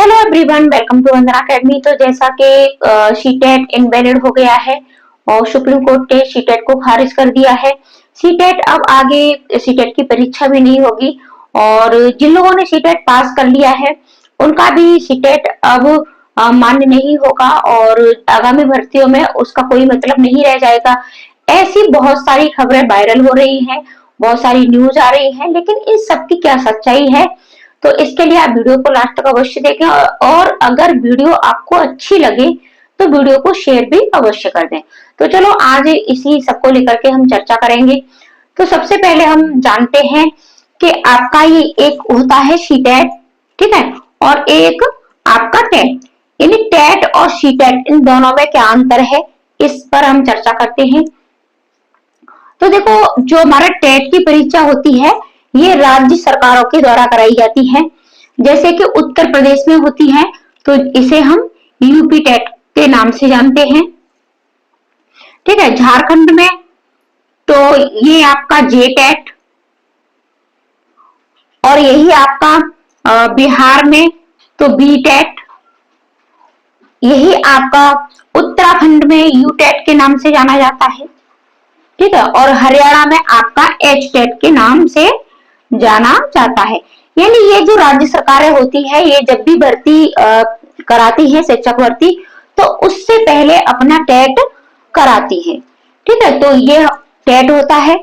Hello everyone, welcome to Vandana academy. तो जैसा कि सीटेट इनवैलिड हो गया है और सुप्रीम कोर्ट ने सीटेट को खारिज कर दिया है। सीटेट अब आगे सीटेट की परीक्षा भी नहीं होगी और जिन लोगों ने सीटेट पास कर लिया है उनका भी सीटेट अब मान्य नहीं होगा और आगामी भर्तियों में उसका कोई मतलब नहीं रह जाएगा। ऐसी बहुत सारी खबरें वायरल हो रही हैं, बहुत सारी न्यूज आ रही है, लेकिन इस सब की क्या सच्चाई है? तो इसके लिए आप वीडियो को लास्ट तक अवश्य देखें और अगर वीडियो आपको अच्छी लगे तो वीडियो को शेयर भी अवश्य कर दें। तो चलो आज इसी सबको लेकर के हम चर्चा करेंगे। तो सबसे पहले हम जानते हैं कि आपका ये एक होता है सीटेट, ठीक है, और एक आपका टेट। यानी टेट और सीटेट इन दोनों में क्या अंतर है, इस पर हम चर्चा करते हैं। तो देखो, जो हमारा टेट की परीक्षा होती है ये राज्य सरकारों के द्वारा कराई जाती है। जैसे कि उत्तर प्रदेश में होती है तो इसे हम यूपी टेट के नाम से जानते हैं, ठीक है। झारखंड में तो ये आपका जे टेट, और यही आपका बिहार में तो बी टेट, यही आपका उत्तराखंड में यू टेट के नाम से जाना जाता है, ठीक है। और हरियाणा में आपका एच टेट के नाम से जाना जाता है। यानी ये जो राज्य सरकारें होती है ये जब भी भर्ती कराती है, शिक्षक भर्ती, तो उससे पहले अपना टेट कराती है, ठीक है। तो ये टेट होता है।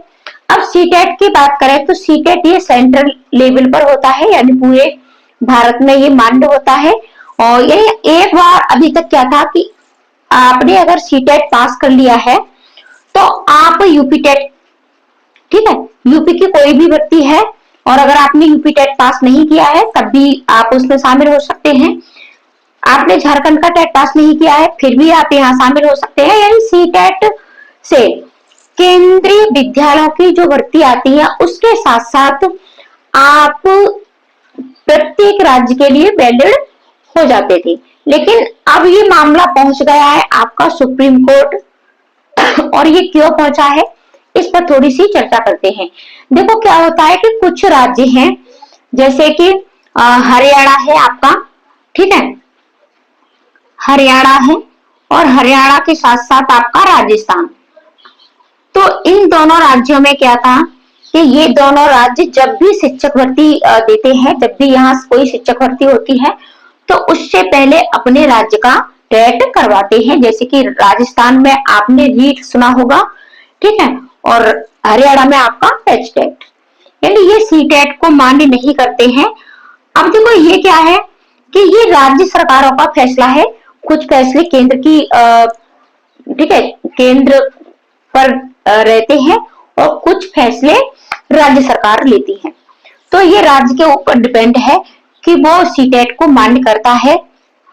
अब सी टेट की बात करें तो सी टेट ये सेंट्रल लेवल पर होता है, यानी पूरे भारत में ये मान्य होता है। और ये एक बार अभी तक क्या था कि आपने अगर सी टेट पास कर लिया है तो आप यूपी टेट, ठीक है, यूपी की कोई भी भर्ती है और अगर आपने यूपी टेट पास नहीं किया है तब भी आप उसमें शामिल हो सकते हैं। आपने झारखंड का टेट पास नहीं किया है फिर भी आप यहाँ शामिल हो सकते हैं। यानी सी टेट से केंद्रीय विद्यालयों की जो भर्ती आती है उसके साथ साथ आप प्रत्येक राज्य के लिए वैलिड हो जाते थे। लेकिन अब ये मामला पहुंच गया है आपका सुप्रीम कोर्ट। और ये क्यों पहुंचा है इस पर थोड़ी सी चर्चा करते हैं। देखो, क्या होता है कि कुछ राज्य हैं जैसे कि हरियाणा है आपका, ठीक है, हरियाणा है और हरियाणा के साथ साथ आपका राजस्थान। तो इन दोनों राज्यों में क्या था कि ये दोनों राज्य जब भी शिक्षक भर्ती देते हैं, जब भी यहाँ कोई शिक्षक भर्ती होती है तो उससे पहले अपने राज्य का टेट करवाते हैं। जैसे कि राजस्थान में आपने रीट सुना होगा, ठीक है, और हरियाणा में आपका एच टेट। यानी ये सी टेट को मान्य नहीं करते हैं। अब देखो, ये क्या है कि ये राज्य सरकारों का फैसला है। कुछ फैसले केंद्र की, ठीक है, केंद्र पर रहते हैं और कुछ फैसले राज्य सरकार लेती है। तो ये राज्य के ऊपर डिपेंड है कि वो सी टेट को मान्य करता है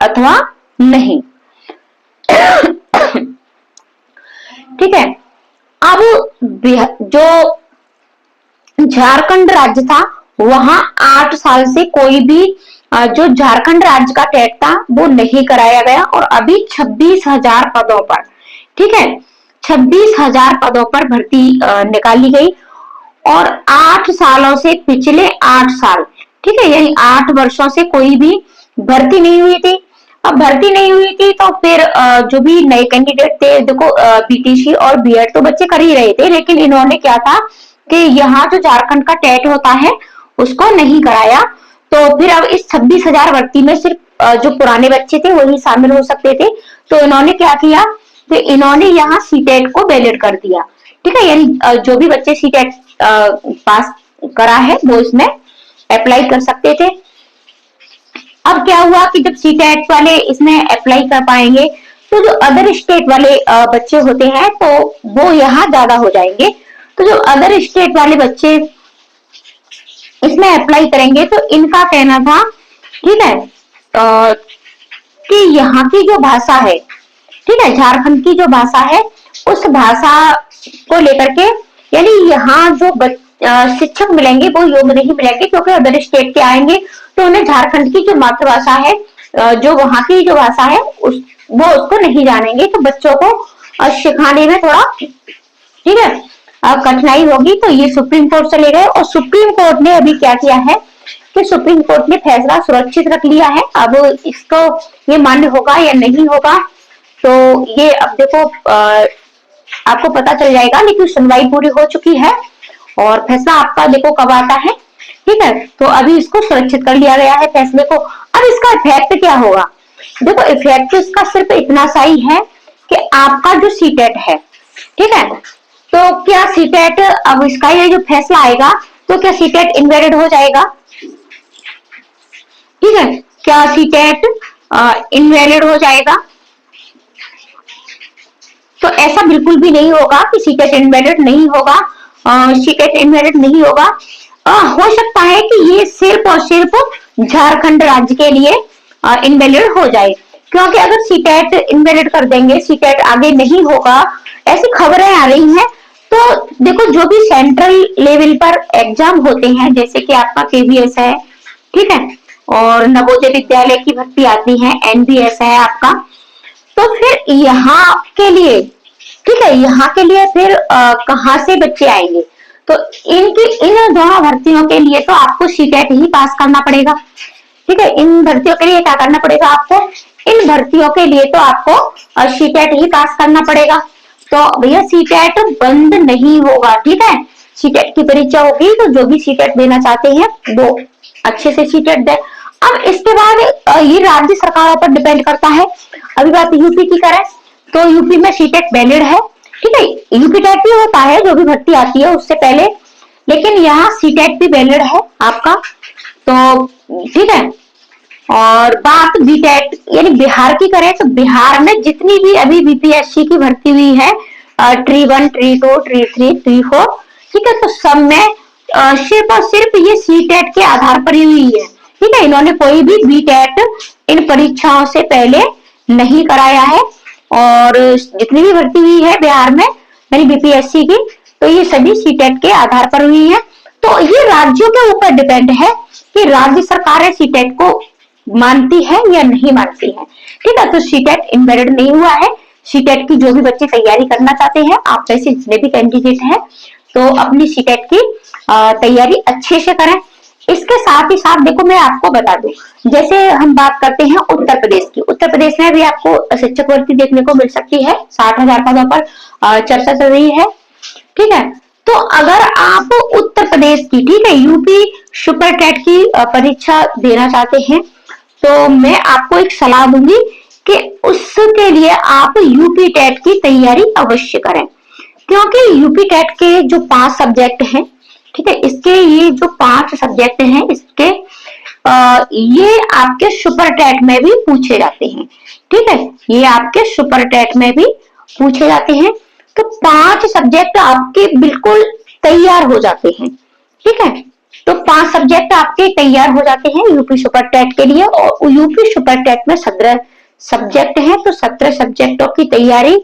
अथवा नहीं, ठीक है। अब जो झारखंड राज्य था वहां 8 साल से कोई भी जो झारखंड राज्य का टेट था वो नहीं कराया गया और अभी 26,000 पदों पर, ठीक है, 26,000 पदों पर भर्ती निकाली गई। और 8 सालों से पिछले 8 साल, ठीक है, यानी 8 वर्षों से कोई भी भर्ती नहीं हुई थी। अब भर्ती नहीं हुई थी तो फिर जो भी नए कैंडिडेट थे, देखो बीटीसी और बीएड तो बच्चे कर ही रहे थे, लेकिन इन्होंने क्या था कि यहाँ जो झारखंड का टेट होता है उसको नहीं कराया। तो फिर अब इस 26,000 भर्ती में सिर्फ जो पुराने बच्चे थे वही शामिल हो सकते थे। तो इन्होंने क्या किया, तो इन्होंने यहाँ सी टेट को वैलिड कर दिया, ठीक है। यानी जो भी बच्चे सी टेट पास करा है वो इसमें अप्लाई कर सकते थे। अब क्या हुआ कि जब सी टेट वाले इसमें अप्लाई कर पाएंगे तो जो अदर स्टेट वाले बच्चे होते हैं तो वो यहाँ ज्यादा हो जाएंगे। तो जो अदर स्टेट वाले बच्चे इसमें अप्लाई करेंगे तो इनका कहना था, ठीक है, कि यहाँ की जो भाषा है, ठीक है, झारखंड की जो भाषा है उस भाषा को लेकर के, यानी यहाँ जो शिक्षक मिलेंगे वो योग्य नहीं मिलेंगे क्योंकि अदर स्टेट के आएंगे तो उन्हें झारखंड की जो मातृभाषा है, जो वहां की जो भाषा है वो उसको नहीं जानेंगे। तो बच्चों को सिखाने में थोड़ा, ठीक है, कठिनाई होगी। तो ये सुप्रीम कोर्ट चले गए और सुप्रीम कोर्ट ने अभी क्या किया है कि सुप्रीम कोर्ट ने फैसला सुरक्षित रख लिया है, अब इसको ये मान्य होगा या नहीं होगा तो ये अब देखो आपको पता चल जाएगा। लेकिन सुनवाई पूरी हो चुकी है और फैसला आपका देखो कब आता है, ठीक है। तो अभी इसको सुरक्षित कर लिया गया है फैसले को। अब इसका इफेक्ट क्या होगा, देखो इफेक्ट इसका सिर्फ इतना सा ही है कि आपका जो सीटेट है, ठीक है, तो क्या सीटेट, अब इसका ये जो फैसला आएगा तो क्या सीटेट इनवैलिड हो जाएगा, ठीक है, क्या सीटेट इनवैलिड हो जाएगा? तो ऐसा बिल्कुल भी नहीं होगा कि सीटेट इनवैलिड नहीं होगा, सीटेट इनवैलिड नहीं होगा। हो सकता है कि ये सिर्फ और सिर्फ झारखंड राज्य के लिए इनवैलिड हो जाए, क्योंकि अगर सीटेट इनवैलिड कर देंगे, सीटेट आगे नहीं होगा, ऐसी खबरें आ रही हैं। तो देखो जो भी सेंट्रल लेवल पर एग्जाम होते हैं, जैसे कि आपका केवीएस है, ठीक है, और नवोदय विद्यालय की भर्ती आती है, एनबीएस है आपका, तो फिर यहाँ के लिए, ठीक है, यहाँ के लिए फिर कहाँ से बच्चे आएंगे? तो इन दोनों भर्तियों के लिए तो आपको सीटेट ही पास करना पड़ेगा, ठीक है। इन भर्तियों के लिए क्या करना पड़ेगा आपको? इन भर्तियों के लिए तो आपको सीटेट ही पास करना पड़ेगा। तो भैया सीटेट बंद नहीं होगा, ठीक है, सीटेट की परीक्षा होगी तो जो भी सीटेट देना चाहते हैं वो अच्छे से सीटेट दे। अब इसके बाद ये राज्य सरकारों पर डिपेंड करता है। अभी बात यूपी की करें तो यूपी में सीटेट वैलिड है, ठीक है, यूपी टेट भी होता है जो भी भर्ती आती है उससे पहले, लेकिन यहाँ सीटेट भी वैलिड है आपका, तो ठीक है। और बात बीटेट यानी बिहार की करें तो बिहार में जितनी भी अभी बीपीएससी की भर्ती हुई है, ट्री 1, ट्री 2, ट्री 3, ट्री 4, ठीक है, तो सब में सिर्फ और सिर्फ ये सीटेट के आधार पर ही हुई है, ठीक है। इन्होंने कोई भी बीटेट इन परीक्षाओं से पहले नहीं कराया है, और जितनी भी भर्ती हुई है बिहार में यानी बीपीएससी की, तो ये सभी सीटेट के आधार पर हुई है। तो ये राज्यों के ऊपर डिपेंड है कि राज्य सरकारें सीटेट को मानती है या नहीं मानती है, ठीक है। तो सीटेट इनवैलिड नहीं हुआ है। सीटेट की जो भी बच्चे तैयारी करना चाहते हैं, आप जैसे जितने भी कैंडिडेट हैं, तो अपनी सीटेट की तैयारी अच्छे से करें। इसके साथ ही साथ देखो मैं आपको बता दूं, जैसे हम बात करते हैं उत्तर प्रदेश की, उत्तर प्रदेश में भी आपको शिक्षक भर्ती देखने को मिल सकती है, 60,000 पदों पर चर्चा चल रही है, ठीक है। तो अगर आप उत्तर प्रदेश की, ठीक है, यूपी सुपर टेट की परीक्षा देना चाहते हैं, तो मैं आपको एक सलाह दूंगी कि उसके लिए आप यूपी टेट की तैयारी अवश्य करें, क्योंकि यूपी टेट के जो 5 सब्जेक्ट हैं, ठीक है, इसके ये जो 5 सब्जेक्ट हैं, इसके ये आपके सुपर टेट में भी पूछे जाते हैं, ठीक है, ये आपके सुपर टेट में भी पूछे जाते हैं। तो 5 सब्जेक्ट आपके बिल्कुल तैयार हो जाते हैं, ठीक है। तो 5 सब्जेक्ट आपके तैयार हो जाते हैं यूपी सुपर टेट के लिए, और यूपी सुपर टेट में 17 सब्जेक्ट हैं, तो 17 सब्जेक्टों की तैयारी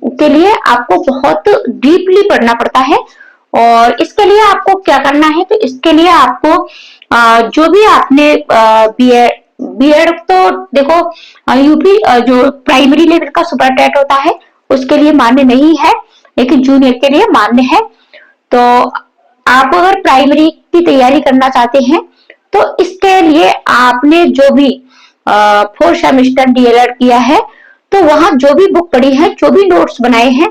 के लिए आपको बहुत डीपली पढ़ना पड़ता है। और इसके लिए आपको क्या करना है, तो इसके लिए आपको जो भी आपने बीएड तो देखो यूपी जो प्राइमरी लेवल का सुपर टेट होता है उसके लिए मान्य नहीं है, लेकिन जूनियर के लिए मान्य है। तो आप अगर प्राइमरी की तैयारी करना चाहते हैं तो इसके लिए आपने जो भी 4 सेमेस्टर डीएलएड किया है, तो वहां जो भी बुक पढ़ी है, जो भी नोट्स बनाए हैं,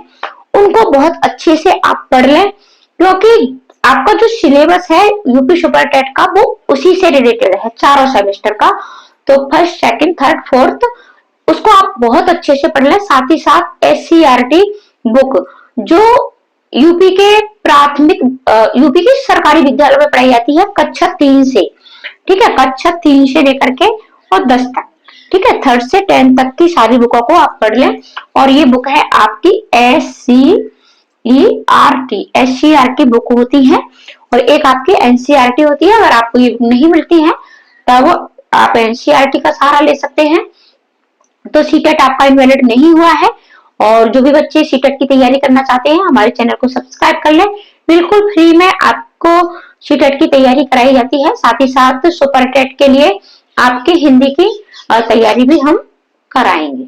उनको बहुत अच्छे से आप पढ़ लें, क्योंकि आपका जो सिलेबस है यूपी सुपर टेट का वो उसी से रिलेटेड है, 4 सेमेस्टर का। तो फर्स्ट, सेकंड, थर्ड, फोर्थ उसको आप बहुत अच्छे से पढ़ लें। साथ ही साथ एससीईआरटी बुक जो यूपी के प्राथमिक यूपी के सरकारी विद्यालयों में पढ़ाई जाती है, कक्षा 3 से, ठीक है, कक्षा 3 से लेकर के और 10 तक, ठीक है, 3rd से 10th तक की सारी बुकों को आप पढ़ लें। और ये बुक है आपकी एससीईआरटी बुक होती है, और एक आपकी एनसीईआरटी होती है। अगर आपको ये नहीं मिलती है तब आप एनसीईआरटी का सहारा ले सकते हैं। तो सीटेट आपका इनवैलिड नहीं हुआ है। और जो भी बच्चे सीटेट की तैयारी करना चाहते हैं, हमारे चैनल को सब्सक्राइब कर लें, बिल्कुल फ्री में आपको सीटेट की तैयारी कराई जाती है। साथ ही साथ सुपर टेट के लिए आपके हिंदी की तैयारी भी हम कराएंगे।